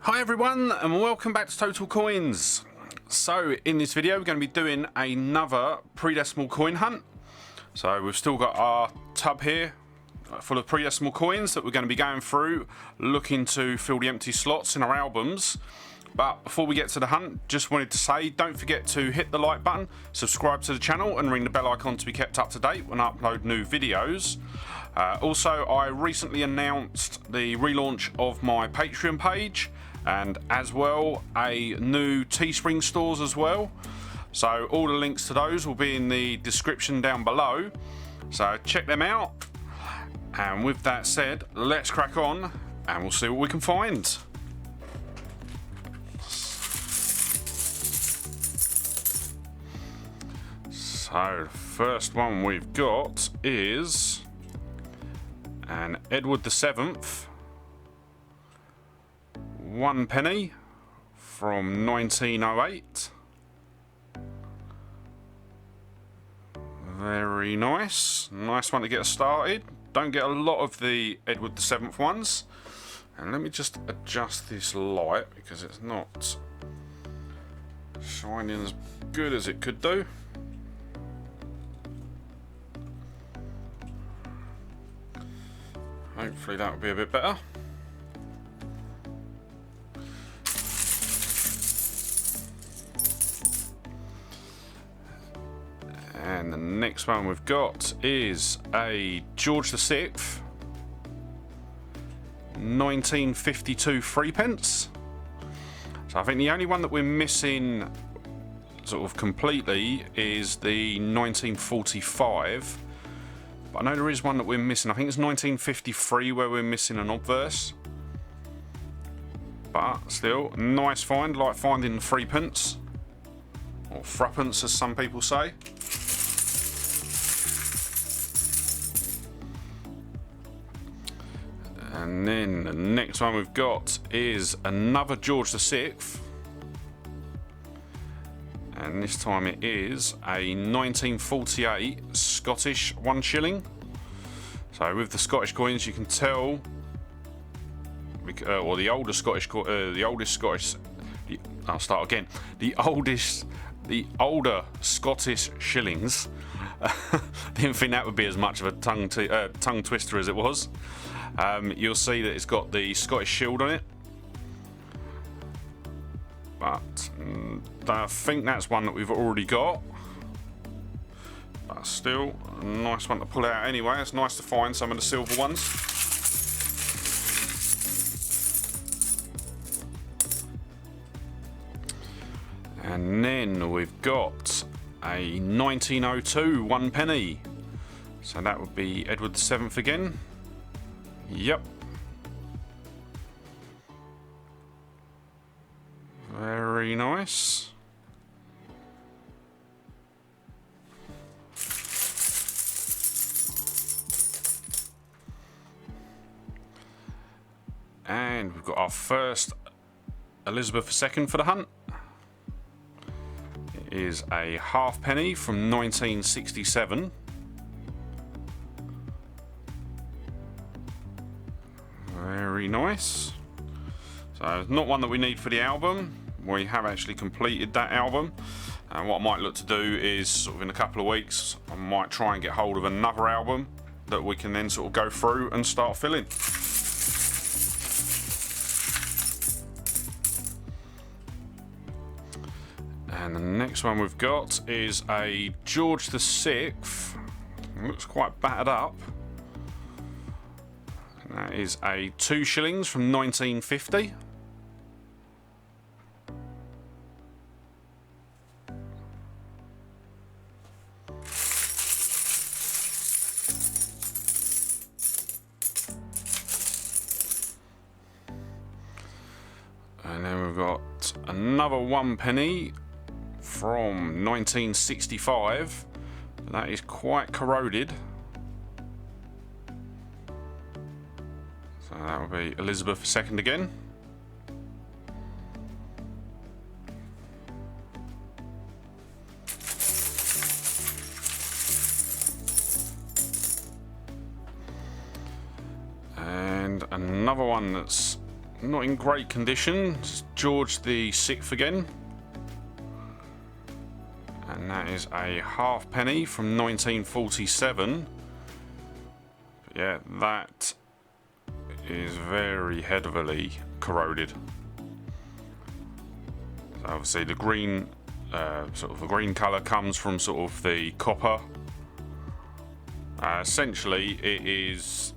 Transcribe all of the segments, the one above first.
Hi everyone and welcome back to Total Coins. So in this video we're going to be doing another pre-decimal coin hunt. So we've still got our tub here full of pre-decimal coins that we're going to be going through, looking to fill the empty slots in our albums. But before we get to the hunt, just wanted to say don't forget to hit the like button, subscribe to the channel and ring the bell icon to be kept up to date when I upload new videos. Also, I recently announced the relaunch of my Patreon page, and as well a new Teespring stores as well. So all the links to those will be in the description down below, so check them out. And with that said, let's crack on and we'll see what we can find. So the first one we've got is an Edward VII 1 penny from 1908. Very nice. Nice one to get us started. Don't get a lot of the Edward VII ones. And let me just adjust this light because it's not shining as good as it could do. Hopefully that will be a bit better. And the next one we've got is a George VI 1952 threepence. So I think the only one that we're missing sort of completely is the 1945. But I know there is one that we're missing. I think it's 1953 where we're missing an obverse. But still, nice find, like finding the threepence. Or threepence as some people say. And then the next one we've got is another George VI. And this time it is a 1948 Scottish 1 shilling. So with the Scottish coins you can tell, or the oldest Scottish, I'll start again. The older Scottish shillings. Didn't think that would be as much of a tongue twister as it was. You'll see that it's got the Scottish shield on it. But I think that's one that we've already got. But still, a nice one to pull out anyway. It's nice to find some of the silver ones. And then we've got a 1902 1 penny. So that would be Edward VII again. Yep. Very nice. And we've got our first Elizabeth II for the hunt. It is a half penny from 1967. Very nice. So it's not one that we need for the album. We have actually completed that album, and what I might look to do is sort of in a couple of weeks I might try and get hold of another album that we can then sort of go through and start filling. And the next one we've got is a George VI. Looks quite battered up. That is a 2 shillings from 1950. And then we've got another 1 penny from 1965. That is quite corroded. So that will be Elizabeth II again. And another one that's not in great condition. It's George the VI again. And that is a halfpenny from 1947. But yeah, that is very heavily corroded. So obviously the green, sort of the green colour comes from sort of the copper. Essentially, it is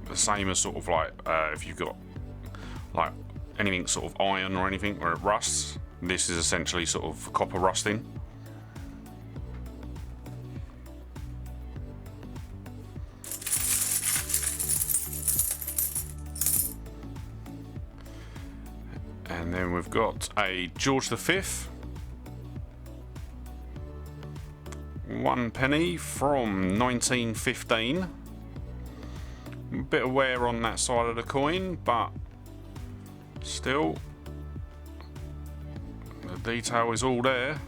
the same as sort of like if you've got like anything sort of iron or anything where it rusts. This is essentially sort of copper rusting. And then we've got a George V, 1 penny from 1915. A bit of wear on that side of the coin, but still, the detail is all there.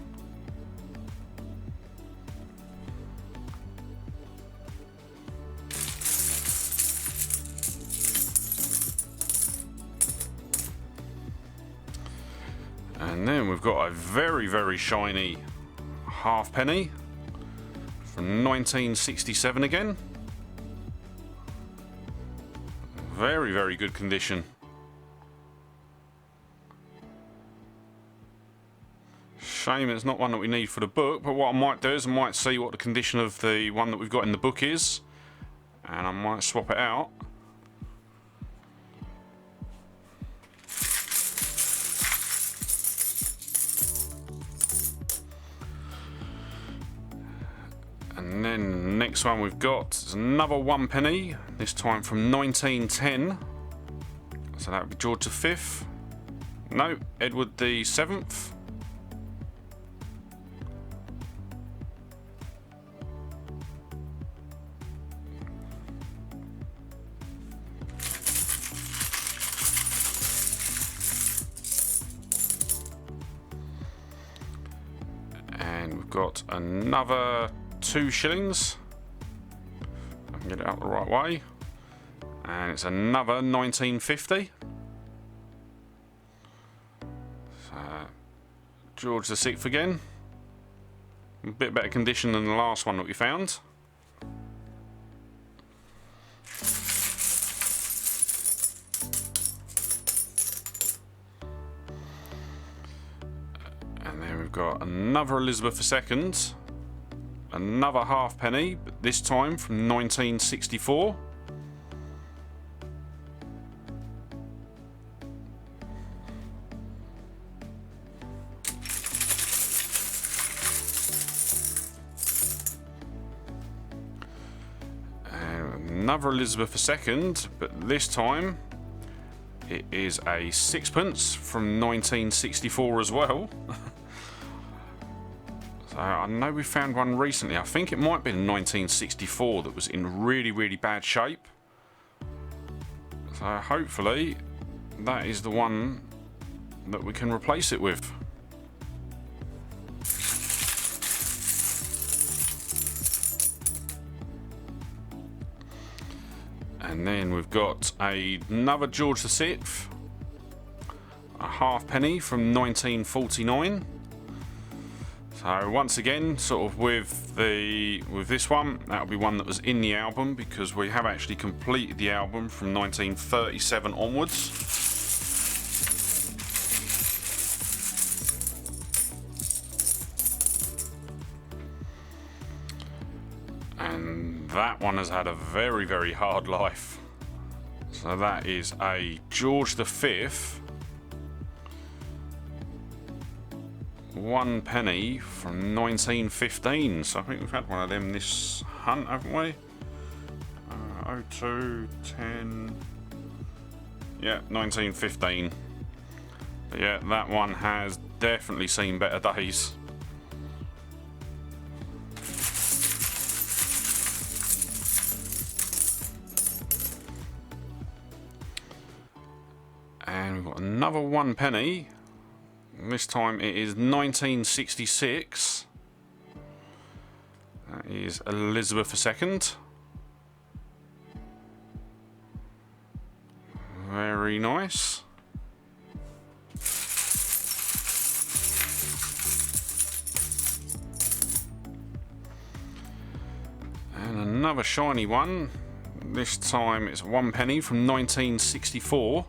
And then we've got a very, very shiny halfpenny from 1967 again. Very, very good condition. Shame it's not one that we need for the book, but what I might do is I might see what the condition of the one that we've got in the book is, and I might swap it out. And then the next one we've got is another 1 penny, this time from 1910. So that would be George V. No, Edward the VII. And we've got another 2 shillings. I can get it out the right way. And it's another 1950. So, George the VI again. A bit better condition than the last one that we found. And then we've got another Elizabeth II. Another halfpenny, but this time from 1964. And another Elizabeth II, but this time it is a 6pence from 1964 as well. I know we found one recently. I think it might be in 1964 that was in really, really bad shape. So hopefully that is the one that we can replace it with. And then we've got another George VI, a halfpenny from 1949. So once again, sort of with this one, that'll be one that was in the album, because we have actually completed the album from 1937 onwards. And that one has had a very, very hard life. So that is a George V, 1 penny from 1915. So I think we've had one of them this hunt, haven't we? 02, 10, yeah, 1915. But yeah, that one has definitely seen better days. And we've got another 1 penny. This time it is 1966. That is Elizabeth II. Very Very nice. And another shiny one. This time it's 1 penny from 1964.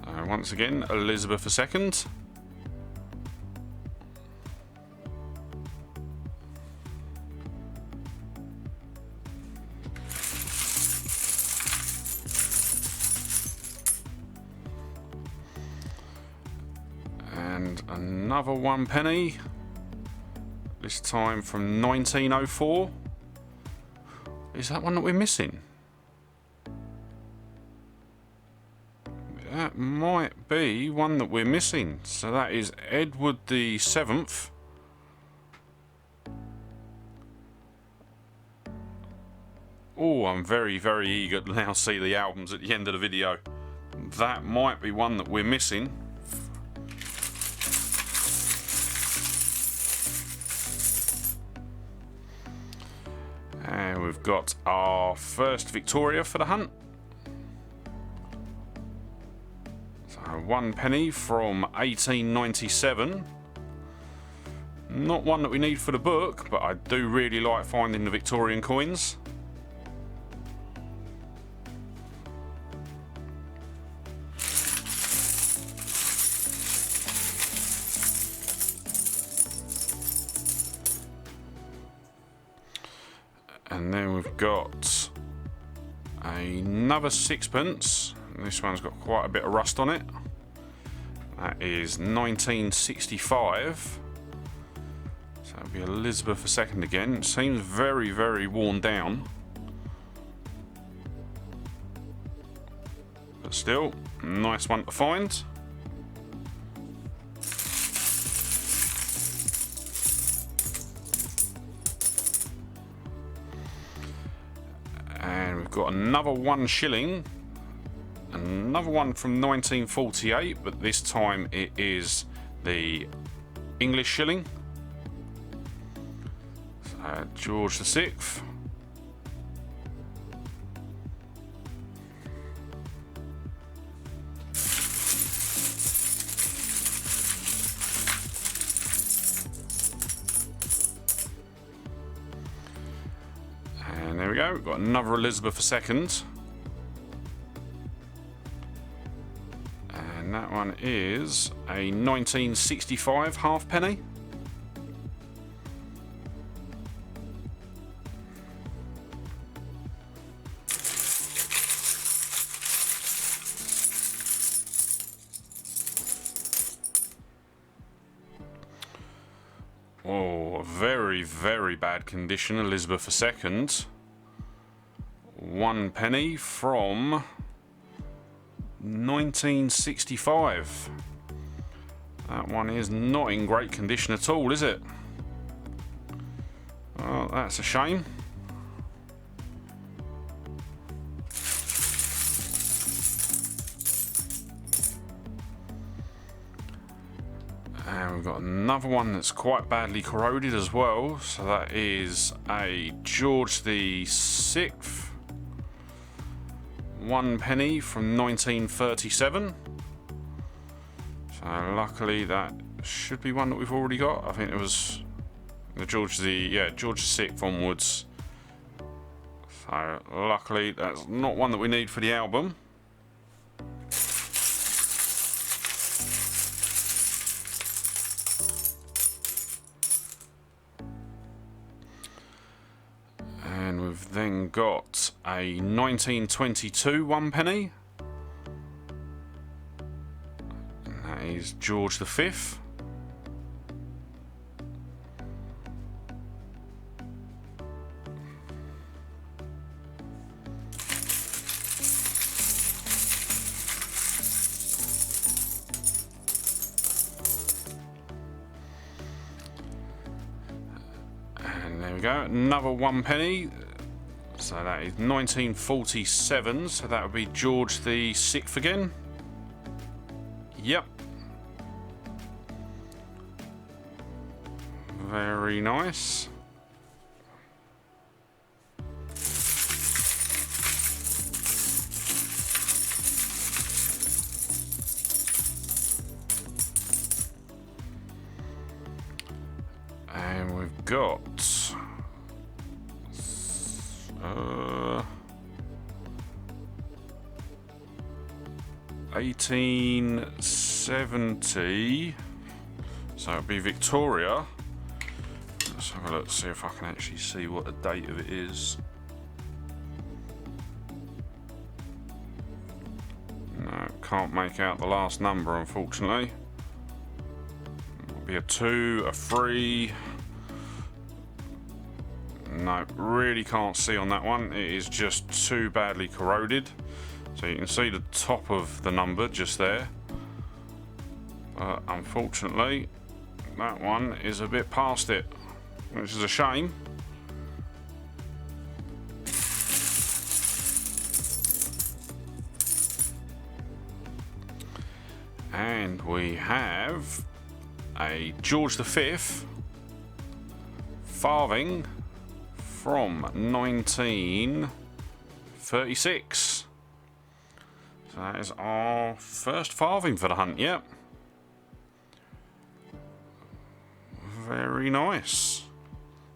So once again, Elizabeth II. And another 1 penny. This time from 1904. Is that one that we're missing? That might be one that we're missing. So that is Edward the 7th. Oh, I'm very, very eager to now see the albums at the end of the video. That might be one that we're missing. And we've got our first Victoria for the hunt. So 1 penny from 1897. Not one that we need for the book, but I do really like finding the Victorian coins. And then we've got another 6pence. This one's got quite a bit of rust on it. That is 1965. So that'll be Elizabeth II again. It seems very, very worn down. But still, nice one to find. And we've got another 1 shilling, another one from 1948, but this time it is the English shilling. So George VI. There we go, we've got another Elizabeth II. And that one is a 1965 halfpenny. Oh, very, very bad condition, Elizabeth II. 1 penny from 1965. That one is not in great condition at all, is it? Well, that's a shame. And we've got another one that's quite badly corroded as well. So that is a George the 6th. 1 penny from 1937. So luckily that should be one that we've already got. I think it was the George the VI onwards. So luckily that's not one that we need for the album. And we've then got a 1922 1 penny. And that is George V. And there we go, another 1 penny. So that is 1947, so that would be George the 6th again. Yep. Very nice. got 1870, so it'll be Victoria. Let's have a look, see if I can actually see what the date of it is. No, can't make out the last number, unfortunately. It'll be a 2, a 3. No, really can't see on that one. It is just too badly corroded. So you can see the top of the number just there. But unfortunately, that one is a bit past it, which is a shame. And we have a George V farthing from 1936. So that is our first farthing for the hunt, yep. Very nice.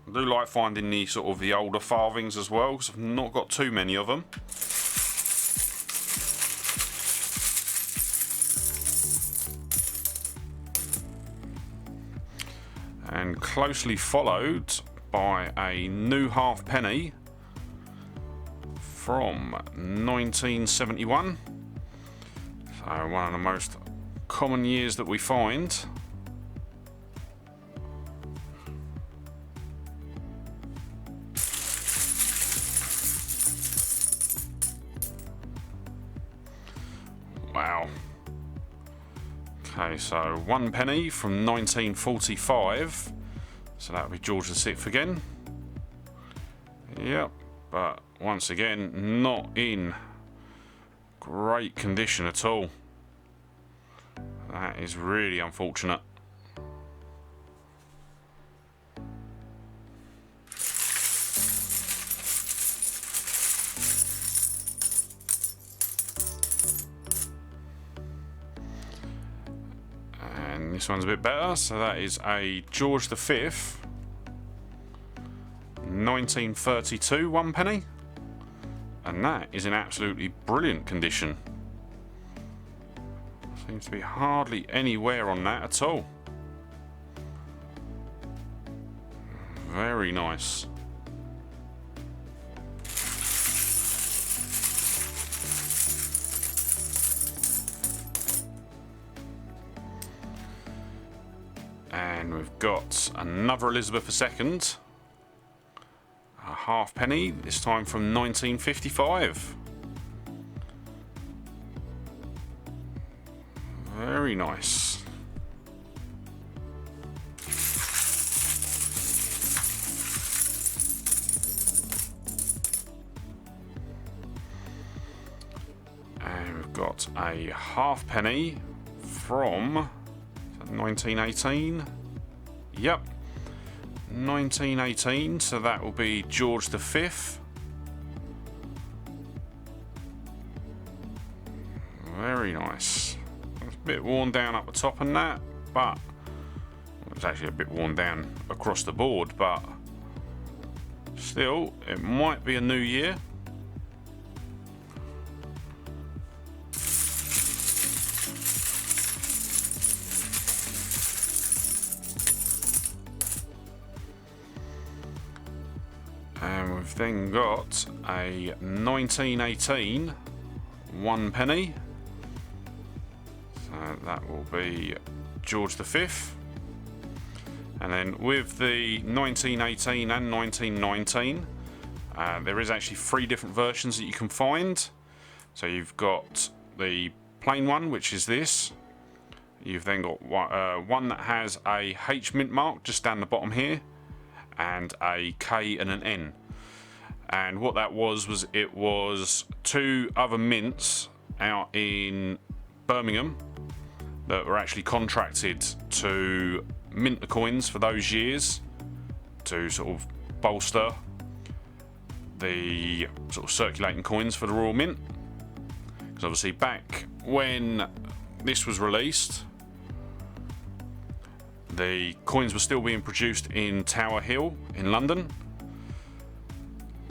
I do like finding the sort of the older farthings as well, because I've not got too many of them. And closely followed by a new halfpenny from 1971. So one of the most common years that we find. Wow. Okay, so 1 penny from 1945. So that would be George VI again. Yep, but once again, not in great condition at all. That is really unfortunate. And this one's a bit better, so that is a George V, 1932 1 penny. And that is in absolutely brilliant condition. Seems to be hardly any wear on that at all. Very nice. And we've got another Elizabeth II. A halfpenny, this time from 1955. Very nice. And we've got a halfpenny from 1918. Yep. 1918, so that will be George V. Very nice. It's a bit worn down up the top and that, but it's actually a bit worn down across the board, but still, it might be a new year. And we've then got a 1918 1 penny. So that will be George V. And then with the 1918 and 1919, there is actually 3 different versions that you can find. So you've got the plain one, which is this. You've then got one that has a H mint mark just down the bottom here, and a K and an N. And what that was it was 2 other mints out in Birmingham that were actually contracted to mint the coins for those years to sort of bolster the sort of circulating coins for the Royal Mint. Because obviously back when this was released, the coins were still being produced in Tower Hill in London,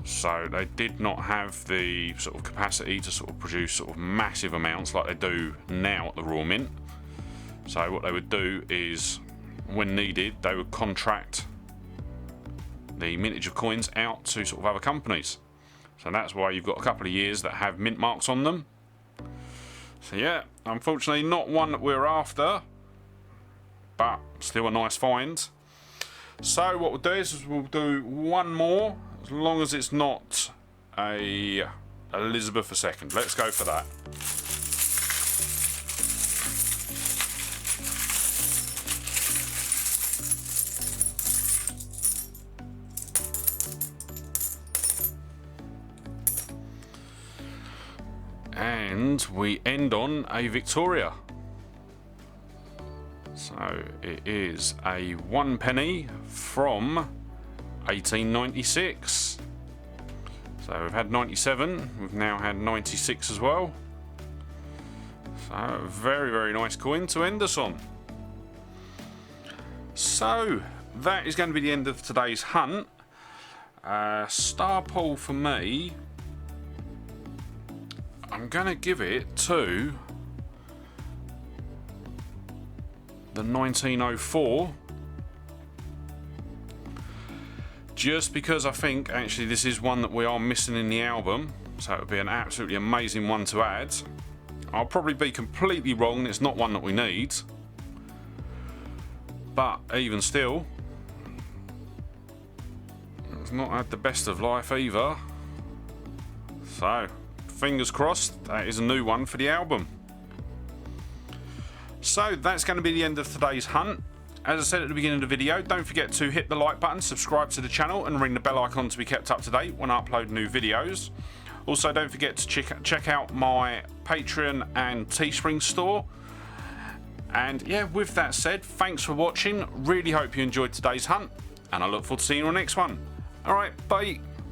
so they did not have the sort of capacity to sort of produce sort of massive amounts like they do now at the Royal Mint. So what they would do is, when needed, they would contract the mintage of coins out to sort of other companies. So that's why you've got a couple of years that have mint marks on them. So yeah, unfortunately not one that we're after, but still a nice find. So what we'll do is we'll do one more, as long as it's not a Elizabeth II. Let's go for that. And we end on a Victoria. So it is a 1 penny from 1896. So we've had 97, we've now had 96 as well. So a very, very nice coin to end us on. So that is going to be the end of today's hunt. Star pool for me, I'm going to give it to the 1904, just because I think actually this is one that we are missing in the album, so it would be an absolutely amazing one to add. I'll probably be completely wrong, it's not one that we need, but even still, it's not had the best of life either. So fingers crossed that is a new one for the album. So that's going to be the end of today's hunt. As I said at the beginning of the video, don't forget to hit the like button, subscribe to the channel and ring the bell icon to be kept up to date when I upload new videos. Also don't forget to check out my Patreon and Teespring store. And yeah, with that said, thanks for watching, really hope you enjoyed today's hunt and I look forward to seeing you on the next one. Alright, bye.